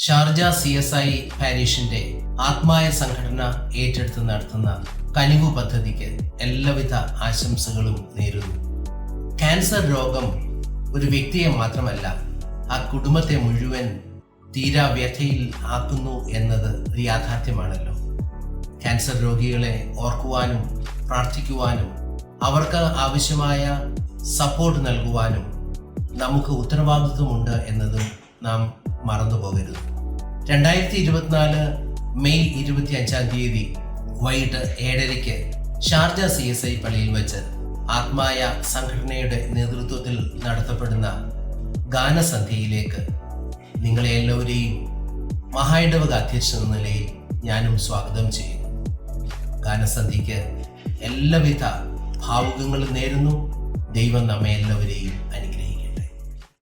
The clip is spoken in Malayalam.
ഷാർജ CSI പാരീഷിന്റെ ആത്മായ സംഘടന ഏറ്റെടുത്ത് നടത്തുന്ന കനിവു പദ്ധതിക്ക് എല്ലാവിധ ആശംസകളും നേരുന്നു. ക്യാൻസർ രോഗം ഒരു വ്യക്തിയെ മാത്രമല്ല, ആ കുടുംബത്തെ മുഴുവൻ തീരാ വ്യഥയിൽ ആക്കുന്നു എന്നത് ഒരു യാഥാർത്ഥ്യമാണല്ലോ. ക്യാൻസർ രോഗികളെ ഓർക്കുവാനും പ്രാർത്ഥിക്കുവാനും അവർക്ക് ആവശ്യമായ സപ്പോർട്ട് നൽകുവാനും നമുക്ക് ഉത്തരവാദിത്വമുണ്ട് എന്നതും നാം മറന്നുപോകരുത്. 2024 മെയ് 25 വൈകിട്ട് 7:30 ഷാർജ CSI പള്ളിയിൽ വെച്ച് ആത്മായ സംഘടനയുടെ നേതൃത്വത്തിൽ നടത്തപ്പെടുന്ന ഗാനസന്ധ്യയിലേക്ക് നിങ്ങളെ എല്ലാവരെയും മഹായിടവക അധ്യക്ഷൻ എന്ന നിലയിൽ ഞാനും സ്വാഗതം ചെയ്യുന്നു. ഗാനസന്ധ്യയ്ക്ക് എല്ലാവിധ ഭാവുകങ്ങളും നേരുന്നു. ദൈവം നമ്മെ എല്ലാവരെയും അനുഗ്രഹിക്കട്ടെ.